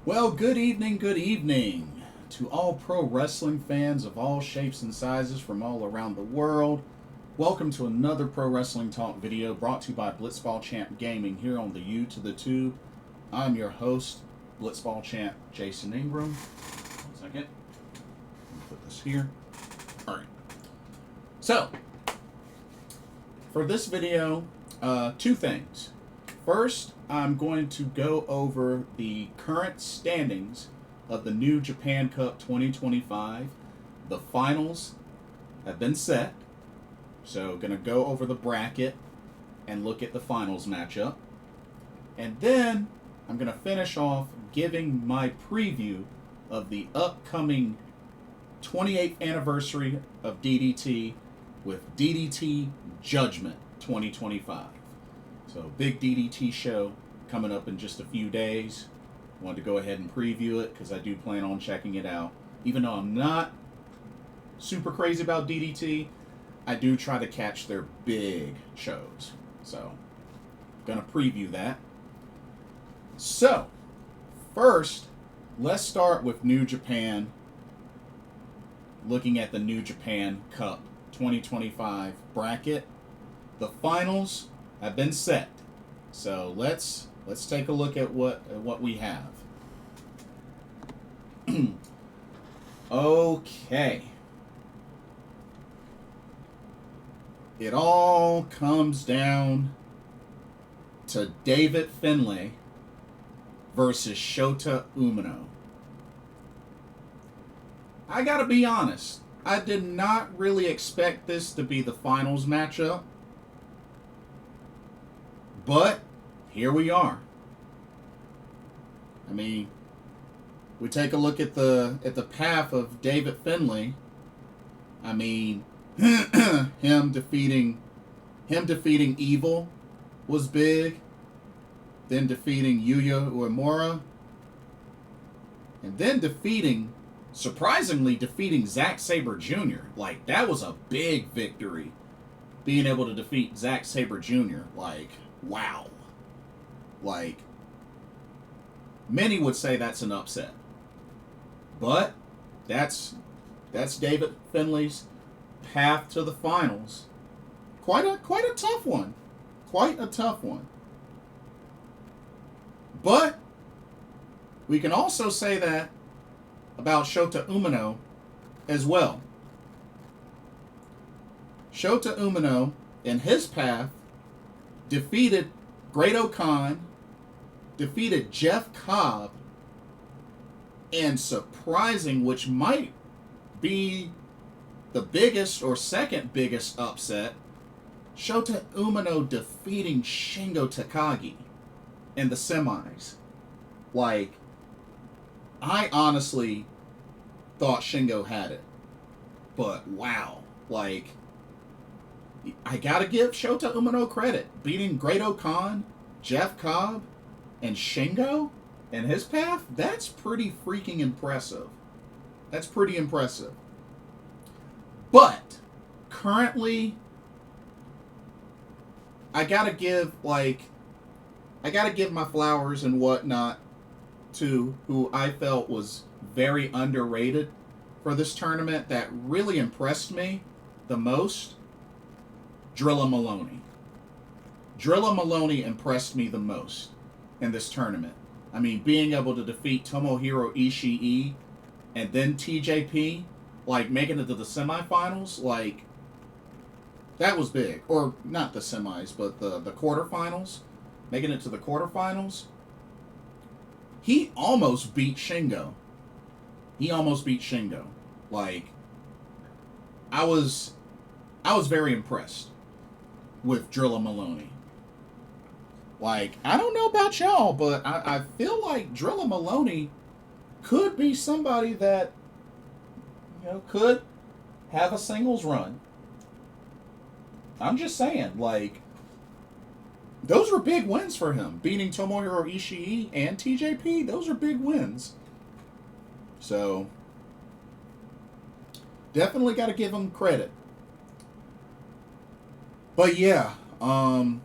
Well, good evening to all pro wrestling fans of all shapes and sizes from all around the world. Welcome to another Pro Wrestling Talk video brought to you by Blitzball Champ Gaming here on the U to the Tube. I'm your host, Blitzball Champ Jason Ingram. 1 second. Let me put this here. Alright. So, for this video, two things. First, I'm going to go over the current standings of the New Japan Cup 2025. The finals have been set, so going to go over the bracket and look at the finals matchup. And then I'm going to finish off giving my preview of the upcoming 28th anniversary of DDT with DDT Judgement 2025. So, big DDT show coming up in just a few days. Wanted to go ahead and preview it because I do plan on checking it out. Even though I'm not super crazy about DDT, I do try to catch their big shows. So, gonna preview that. So, first, let's start with New Japan. Looking at the New Japan Cup 2025 bracket. The finals have been set. So let's take a look at what we have. Okay. It all comes down to David Finlay versus Shota Umino. I gotta be honest, I did not really expect this to be the finals matchup. But here we are. I mean, we take a look at the path of David Finlay. I mean, him defeating Evil was big. Then defeating Yuya Uemura. And then surprisingly defeating Zack Sabre Jr. Like, that was a big victory. Being able to defeat Zack Sabre Jr. Like, wow. Like, many would say that's an upset. But that's David Finlay's path to the finals. Quite a tough one. Quite a tough one. But we can also say that about Shota Umino as well. Shota Umino, in his path, defeated Great-O-Khan, defeated Jeff Cobb, and surprising, which might be the biggest or second biggest upset, Shota Umino defeating Shingo Takagi in the semis. Like, I honestly thought Shingo had it. But wow. Like, I gotta give Shota Umino credit. Beating Great-O-Khan, Jeff Cobb, and Shingo in his path, that's pretty freaking impressive. That's pretty impressive. But, currently, I gotta give my flowers and whatnot to who I felt was very underrated for this tournament that really impressed me the most. Drilla Maloney. Drilla Maloney impressed me the most in this tournament. I mean, being able to defeat Tomohiro Ishii and then TJP, like, making it to the semifinals, like, that was big. Or, not the semis, but the quarterfinals. Making it to the quarterfinals. He almost beat Shingo. Like, I was very impressed with Drilla Maloney. Like, I don't know about y'all, but I feel like Drilla Maloney could be somebody that, could have a singles run. I'm just saying, like, those were big wins for him. Beating Tomohiro Ishii and TJP, those are big wins. So, definitely got to give him credit. But yeah, so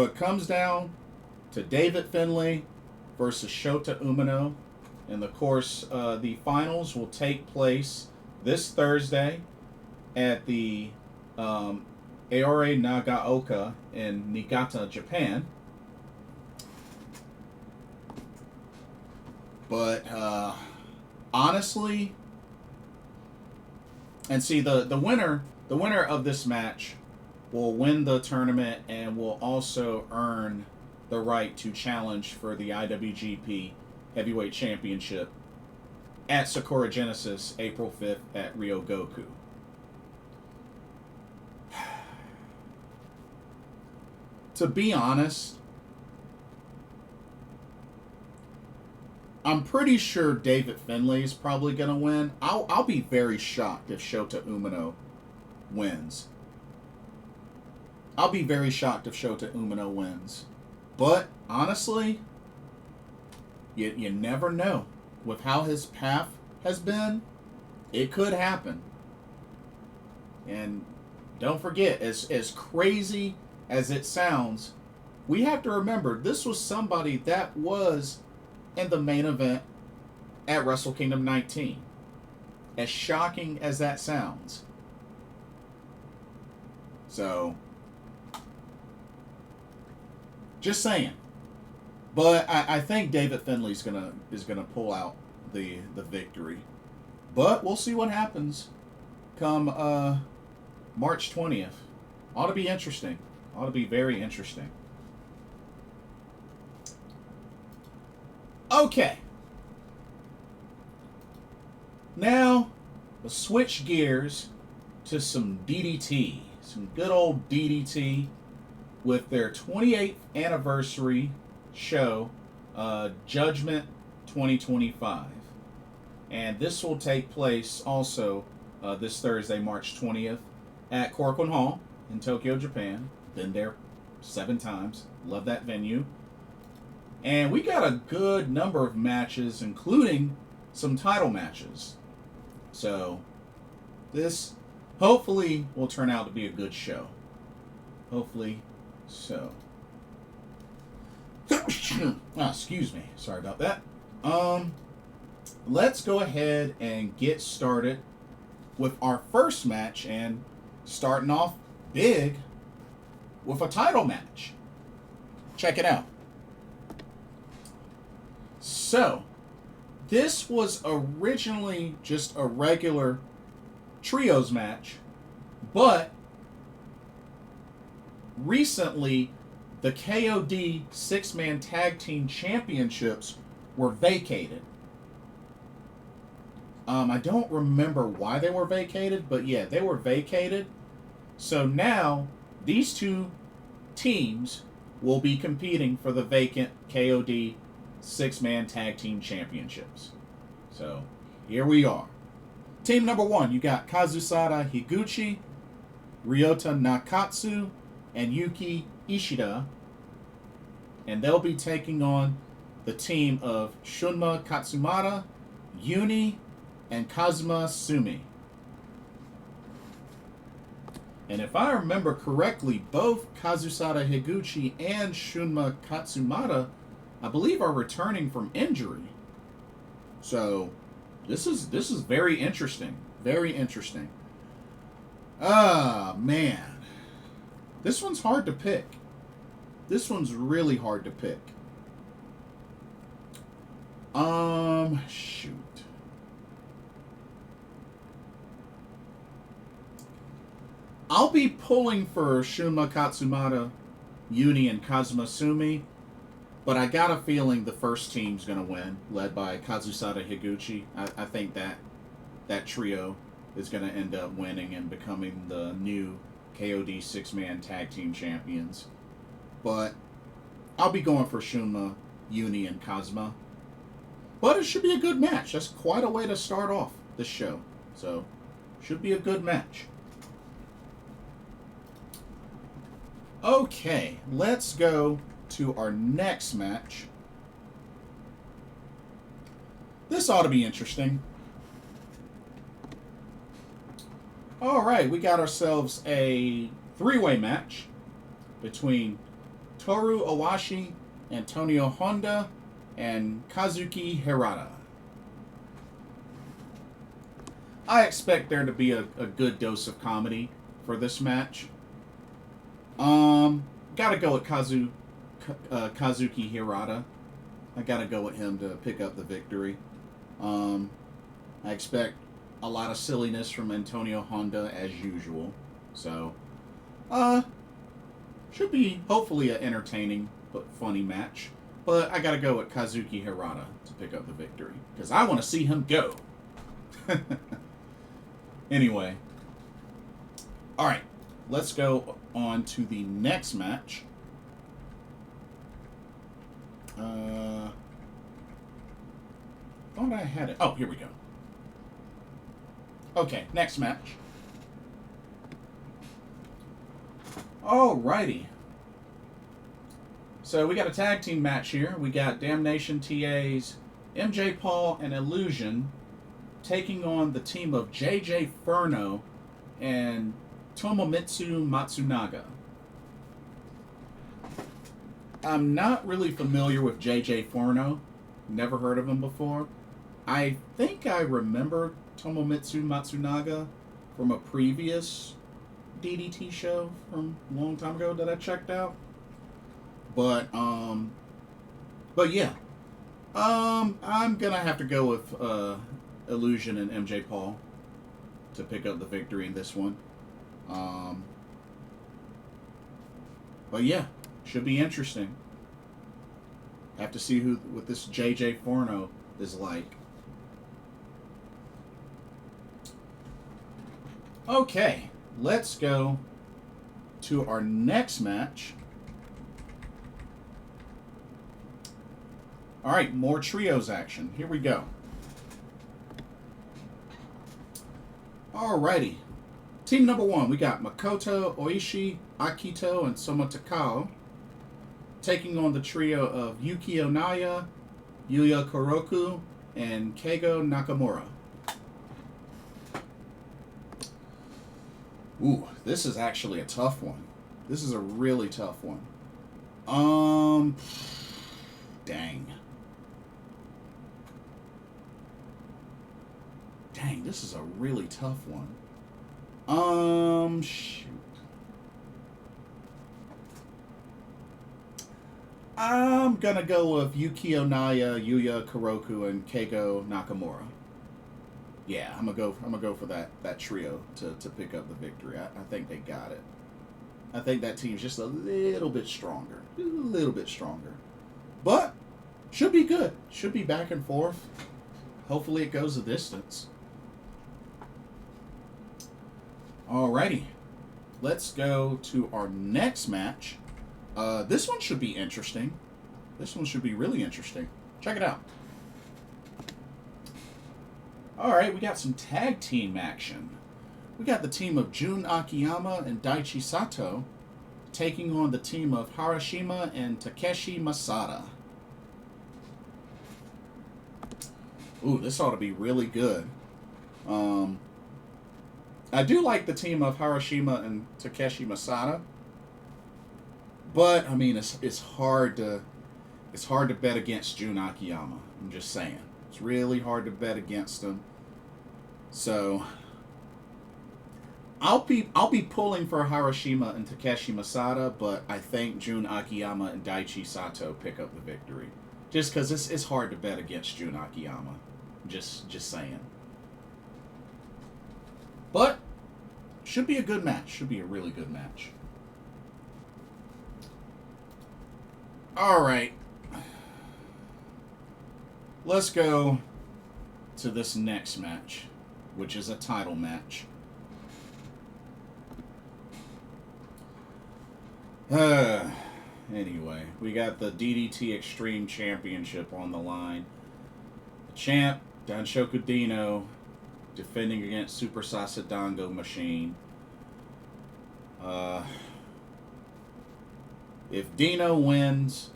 it comes down to David Finlay versus Shota Umino. And of course, the finals will take place this Thursday at the Aore Nagaoka in Niigata, Japan. But honestly, and see, the winner of this match will win the tournament and will also earn the right to challenge for the IWGP Heavyweight Championship at Sakura Genesis April 5th at Ryogoku. To be honest, I'm pretty sure David Finlay is probably going to win. I'll be very shocked if Shota Umino wins. I'll be very shocked if Shota Umino wins. But, honestly, you never know. With how his path has been, it could happen. And don't forget, as crazy as it sounds, we have to remember, this was somebody that was in the main event at Wrestle Kingdom 19. As shocking as that sounds. So, just saying. But I think David Finlay is gonna pull out the victory. But we'll see what happens come March 20th. Ought to be interesting. Ought to be very interesting. Okay. Now, we'll switch gears to some DDT. Some good old DDT with their 28th anniversary show, Judgment 2025. And this will take place also this Thursday, March 20th at Koroku Hall in Tokyo, Japan. Been there 7 times. Love that venue. And we got a good number of matches, including some title matches. So, this hopefully will turn out to be a good show. Hopefully so. Excuse me. Sorry about that. Let's go ahead and get started with our first match, and starting off big with a title match. Check it out. So, this was originally just a regular trios match, but recently the KOD 6-man tag team championships were vacated. I don't remember why they were vacated, but yeah, they were vacated. So now these two teams will be competing for the vacant KOD 6-man tag team championships. So here we are. Team number 1, you got Kazusada Higuchi, Ryota Nakatsu, and Yuki Ishida. And they'll be taking on the team of Shunma Katsumata, Yuni, and Kazuma Sumi. And if I remember correctly, both Kazusada Higuchi and Shunma Katsumata, I believe, are returning from injury. So this is very interesting. Very interesting. Ah, man. This one's hard to pick. This one's really hard to pick. Shoot. I'll be pulling for Shunma Katsumata, Yuni, and Kazuma Sumi, but I got a feeling the first team's going to win, led by Kazusada Higuchi. I think that trio is going to end up winning and becoming the new KOD 6-man tag team champions. But I'll be going for Shunma, Yuni, and Kazuma. But it should be a good match. That's quite a way to start off this show. So, should be a good match. Okay, let's go to our next match. This ought to be interesting. Alright, we got ourselves a 3-way match between Toru Owashi, Antonio Honda, and Kazuki Hirata. I expect there to be a good dose of comedy for this match. Gotta go with Kazuki Hirata. I gotta go with him to pick up the victory. I expect a lot of silliness from Antonio Honda as usual. So, should be hopefully an entertaining but funny match. But I gotta go with Kazuki Hirata to pick up the victory. Because I want to see him go. Anyway. Alright. Let's go on to the next match. Thought I had it. Oh, here we go. Okay, next match. Alrighty. So we got a tag team match here. We got Damnation TA's MJ Paul and Ilusion taking on the team of JJ Furno and Tomomitsu Matsunaga. I'm not really familiar with JJ Furno. Never heard of him before. I think I remember Tomomitsu Matsunaga from a previous DDT show from a long time ago that I checked out. But yeah. I'm gonna have to go with Ilusion and MJ Paul to pick up the victory in this one. But yeah, should be interesting. Have to see what this JJ Furno is like. Okay, let's go to our next match. Alright, more trios action. Here we go. Alrighty. Team number 1, we got Makoto, Oishi, Akito, and Soma Takao taking on the trio of Yukio Naya, Yuya Koroku, and Keigo Nakamura. Ooh, this is actually a tough one. This is a really tough one. Dang. Dang, this is a really tough one. Shoot. I'm gonna go with Yukio Naya, Yuya Koroku, and Keigo Nakamura. Yeah, I'm gonna go for that trio to pick up the victory. I think they got it. I think that team's just a little bit stronger. A little bit stronger. But should be good. Should be back and forth. Hopefully it goes the distance. Alrighty. Let's go to our next match. This one should be interesting. This one should be really interesting. Check it out. Alright, we got some tag team action. We got the team of Jun Akiyama and Daichi Sato taking on the team of Harashima and Takeshi Masada. Ooh, this ought to be really good. I do like the team of Harashima and Takeshi Masada, but I mean it's hard to bet against Jun Akiyama. I'm just saying, it's really hard to bet against him. So I'll be pulling for Harashima and Takeshi Masada, but I think Jun Akiyama and Daichi Sato pick up the victory, just because it's hard to bet against Jun Akiyama. Just saying. But should be a good match. Should be a really good match. All right. Let's go to this next match, which is a title match. Anyway, we got the DDT Extreme Championship on the line. The champ, Danshoku Dino, defending against Super Sasadango Machine. If Dino wins,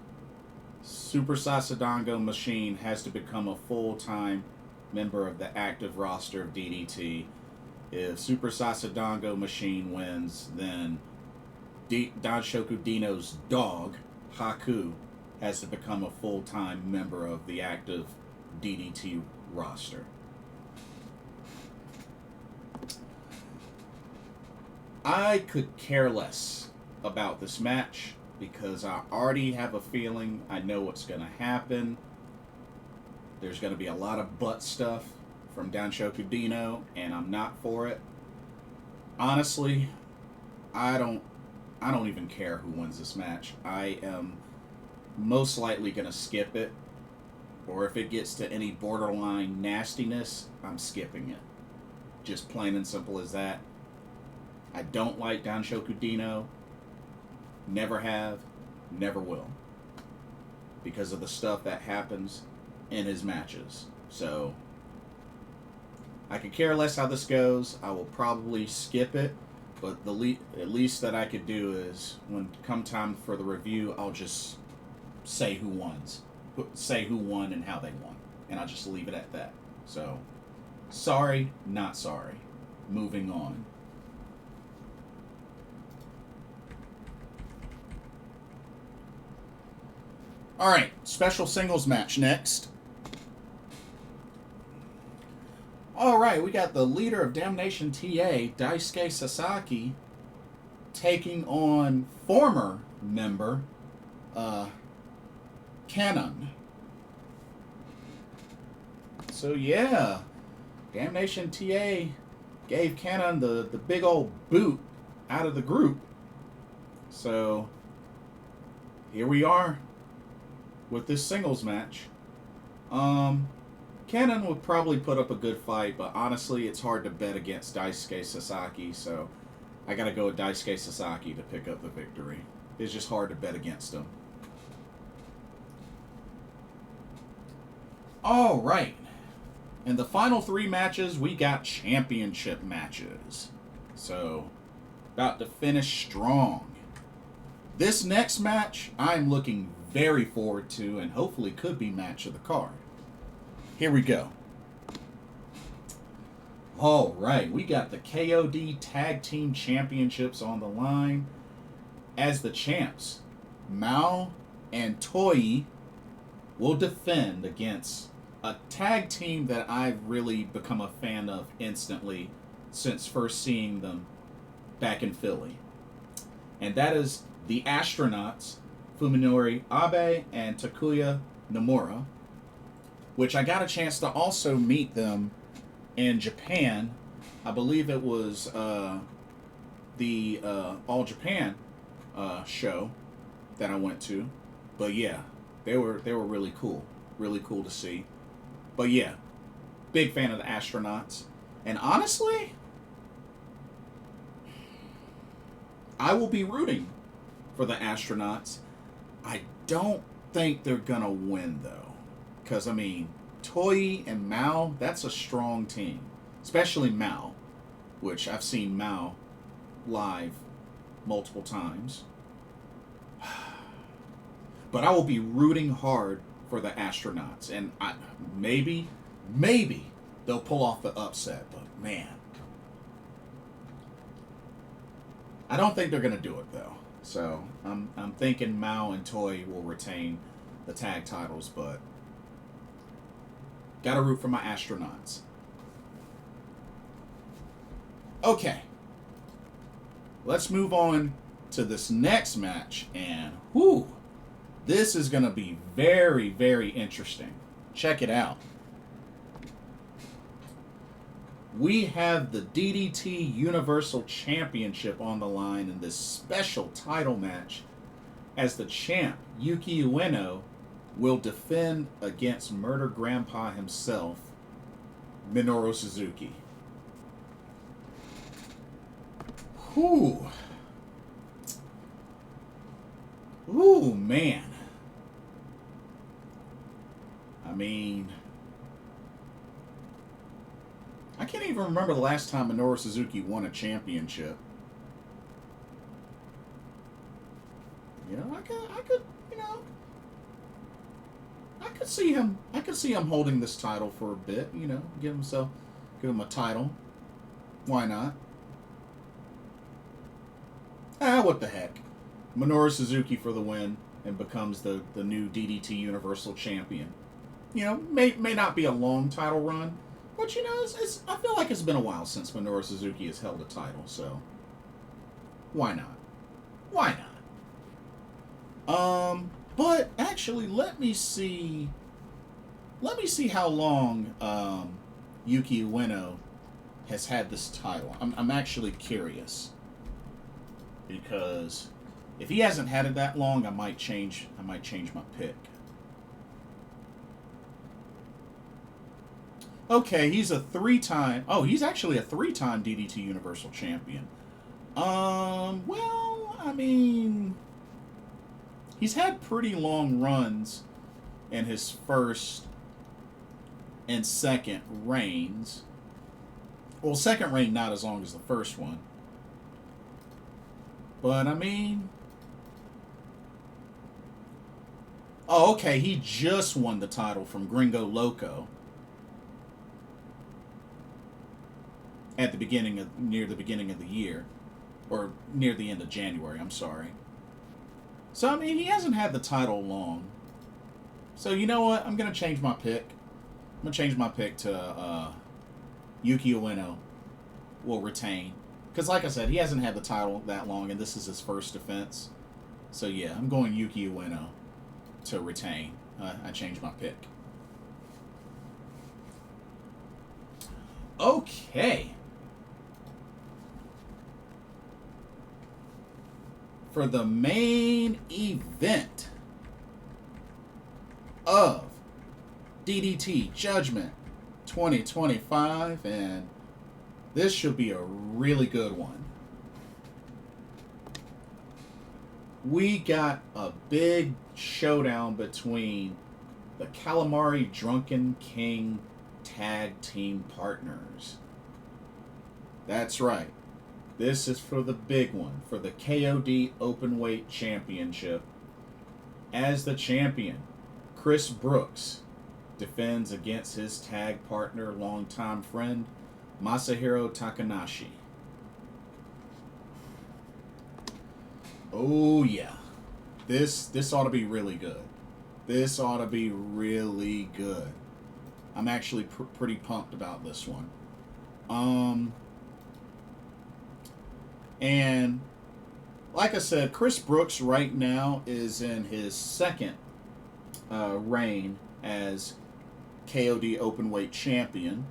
Super Sasadango Machine has to become a full-time member of the active roster of DDT. If Super Sasadango Machine wins, then Danshoku Dino's dog, Haku, has to become a full-time member of the active DDT roster. I could care less about this match because I already have a feeling I know what's going to happen. There's going to be a lot of butt stuff from Danshoku Dino, and I'm not for it. Honestly, I don't even care who wins this match. I am most likely going to skip it, or if it gets to any borderline nastiness, I'm skipping it. Just plain and simple as that. I don't like Danshoku Dino. Never have, never will. Because of the stuff that happens in his matches. So, I could care less how this goes. I will probably skip it. But at least that I could do is, when come time for the review, I'll just say who won. Say who won and how they won. And I'll just leave it at that. So, sorry, not sorry. Moving on. Alright, special singles match next. Alright, we got the leader of Damnation TA, Daisuke Sasaki, taking on former member, Kanon. So yeah, Damnation TA gave Kanon the big old boot out of the group. So, here we are with this singles match. Kanon would probably put up a good fight, but honestly, it's hard to bet against Daisuke Sasaki, so I gotta go with Daisuke Sasaki to pick up the victory. It's just hard to bet against him. Alright. In the final 3 matches, we got championship matches. So, about to finish strong. This next match, I'm looking very forward to, and hopefully could be match of the card. Here we go. Alright, we got the KOD Tag Team Championships on the line. As the champs, Mao and Toei will defend against a tag team that I've really become a fan of instantly since first seeing them back in Philly. And that is the Astronauts, Fuminori Abe and Takuya Nomura, which I got a chance to also meet them in Japan. I believe it was the All Japan show that I went to. But yeah, they were really cool. Really cool to see. But yeah, big fan of the Astronauts. And honestly, I will be rooting for the Astronauts. I don't think they're gonna win though. Because, I mean, Toei and Mao, that's a strong team. Especially Mao, which I've seen Mao live multiple times. But I will be rooting hard for the Astronauts. And maybe they'll pull off the upset. But, man, I don't think they're going to do it, though. So, I'm thinking Mao and Toei will retain the tag titles, but gotta root for my Astronauts. Okay. Let's move on to this next match, and whoo, this is gonna be very, very interesting. Check it out. We have the DDT Universal Championship on the line in this special title match, as the champ, Yuki Ueno, will defend against Murder Grandpa himself, Minoru Suzuki. Whew. Ooh, man. I mean, I can't even remember the last time Minoru Suzuki won a championship. You know, I could, you know, I could see him holding this title for a bit, you know, give him a title. Why not? What the heck. Minoru Suzuki for the win. and becomes the new DDT Universal Champion. You know, may not be a long title run, but you know, I feel like it's been a while since Minoru Suzuki has held a title, so why not? Why not? But actually, let me see how long Yuki Ueno has had this title. I'm actually curious, because if he hasn't had it that long, I might change my pick. Okay, he's actually a 3-time DDT Universal Champion. Well, I mean, he's had pretty long runs in his first and second reigns. Well, second reign not as long as the first one. But, I mean... Oh, okay, he just won the title from Gringo Loco at the beginning near the beginning of the year. Or near the end of January, I'm sorry. So, I mean, he hasn't had the title long. So, you know what? I'm going to change my pick. I'm going to change my pick to Yuki Ueno will retain. Because, like I said, he hasn't had the title that long, and this is his first defense. So, yeah, I'm going Yuki Ueno to retain. I changed my pick. Okay. For the main event of DDT Judgement 2025, and this should be a really good one. We got a big showdown between the Calamari Drunken King Tag Team Partners. That's right. This is for the big one, for the KOD Openweight Championship. As the champion, Chris Brooks defends against his tag partner, longtime friend, Masahiro Takanashi. Oh yeah, this ought to be really good. This ought to be really good. I'm actually pretty pumped about this one. And like I said, Chris Brooks right now is in his second reign as KOD Openweight Champion.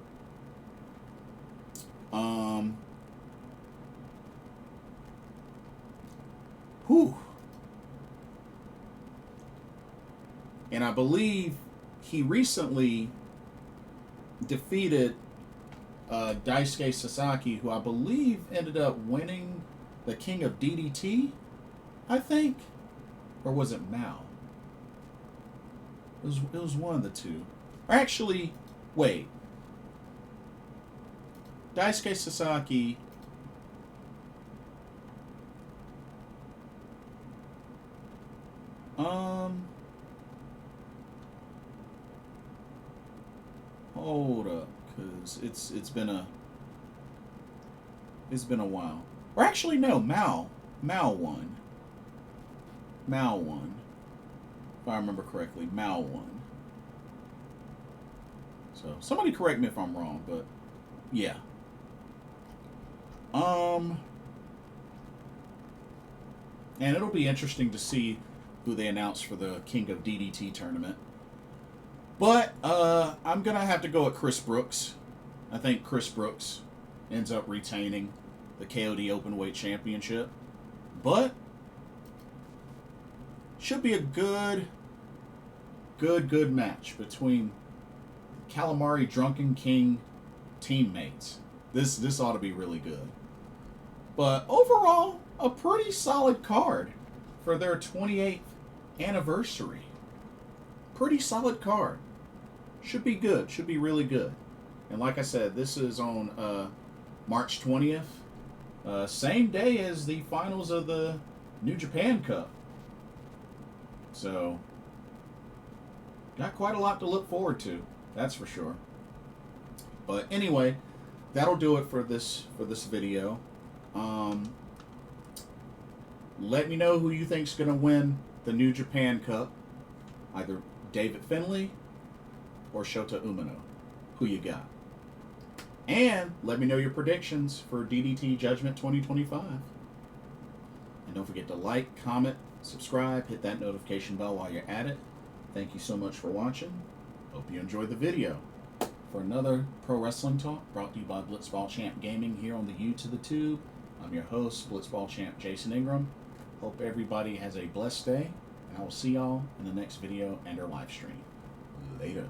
And I believe he recently defeated Daisuke Sasaki, who I believe ended up winning the King of DDT, I think. Or was it Mao? It was one of the two. Or actually, wait. Daisuke Sasaki... Hold up, because it's been a while. Or actually, no, Mao won. Mao won. If I remember correctly, Mao won. So somebody correct me if I'm wrong, but yeah. And it'll be interesting to see who they announce for the King of DDT tournament. But I'm going to have to go with Chris Brooks. I think Chris Brooks ends up retaining the KOD Openweight Championship. But should be a good match between Calamari Drunken King teammates. This ought to be really good. But overall, a pretty solid card for their 28th anniversary. Pretty solid card. Should be good. Should be really good. And like I said, this is on March 20th. Same day as the finals of the New Japan Cup. So, got quite a lot to look forward to. That's for sure. But anyway, that'll do it for this video. Let me know who you think's going to win the New Japan Cup, either David Finlay or Shota Umino. Who you got? And let me know your predictions for DDT Judgment 2025. And don't forget to like, comment, subscribe, hit that notification bell while you're at it. Thank you so much for watching. Hope you enjoyed the video. For another Pro Wrestling Talk brought to you by Blitzball Champ Gaming here on the U to the Tube, I'm your host, Blitzball Champ Jason Ingram. Hope everybody has a blessed day, and I will see y'all in the next video and our live stream. Later.